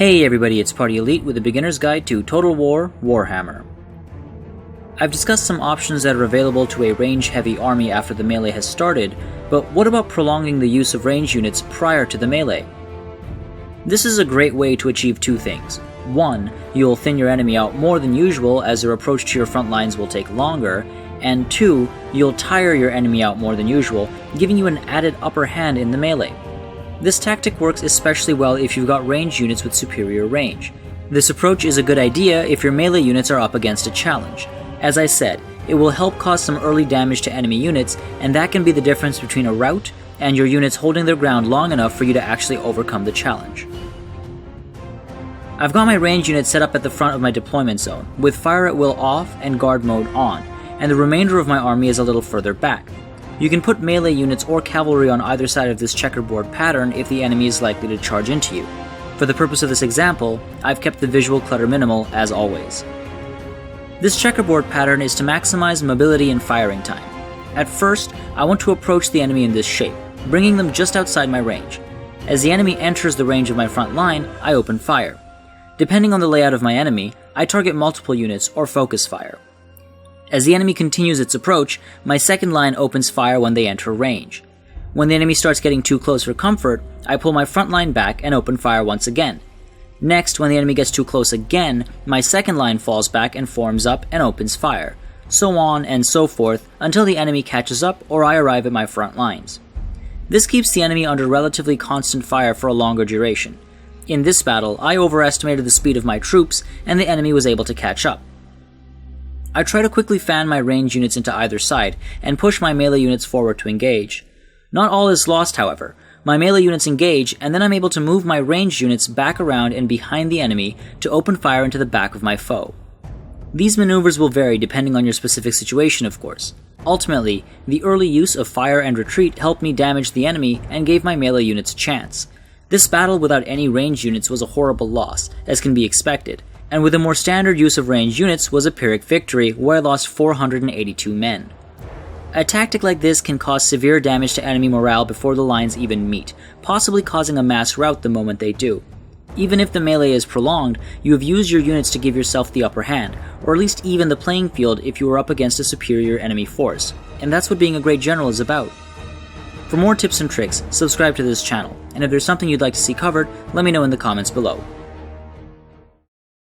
Hey everybody, it's Party Elite with a beginner's guide to Total War Warhammer. I've discussed some options that are available to a range-heavy army after the melee has started, but what about prolonging the use of range units prior to the melee? This is a great way to achieve two things. One, you'll thin your enemy out more than usual as their approach to your front lines will take longer, and two, you'll tire your enemy out more than usual, giving you an added upper hand in the melee. This tactic works especially well if you've got range units with superior range. This approach is a good idea if your melee units are up against a challenge. As I said, it will help cause some early damage to enemy units, and that can be the difference between a rout and your units holding their ground long enough for you to actually overcome the challenge. I've got my range units set up at the front of my deployment zone, with fire at will off and guard mode on, and the remainder of my army is a little further back. You can put melee units or cavalry on either side of this checkerboard pattern if the enemy is likely to charge into you. For the purpose of this example, I've kept the visual clutter minimal as always. This checkerboard pattern is to maximize mobility and firing time. At first, I want to approach the enemy in this shape, bringing them just outside my range. As the enemy enters the range of my front line, I open fire. Depending on the layout of my enemy, I target multiple units or focus fire. As the enemy continues its approach, my second line opens fire when they enter range. When the enemy starts getting too close for comfort, I pull my front line back and open fire once again. Next, when the enemy gets too close again, my second line falls back and forms up and opens fire. So on and so forth until the enemy catches up or I arrive at my front lines. This keeps the enemy under relatively constant fire for a longer duration. In this battle, I overestimated the speed of my troops and the enemy was able to catch up. I try to quickly fan my range units into either side, and push my melee units forward to engage. Not all is lost, however. My melee units engage, and then I'm able to move my ranged units back around and behind the enemy to open fire into the back of my foe. These maneuvers will vary depending on your specific situation, of course. Ultimately, the early use of fire and retreat helped me damage the enemy and gave my melee units a chance. This battle without any ranged units was a horrible loss, as can be expected, and with a more standard use of ranged units was a Pyrrhic victory where I lost 482 men. A tactic like this can cause severe damage to enemy morale before the lines even meet, possibly causing a mass rout the moment they do. Even if the melee is prolonged, you have used your units to give yourself the upper hand, or at least even the playing field if you are up against a superior enemy force, and that's what being a great general is about. For more tips and tricks, subscribe to this channel, and if there's something you'd like to see covered, let me know in the comments below.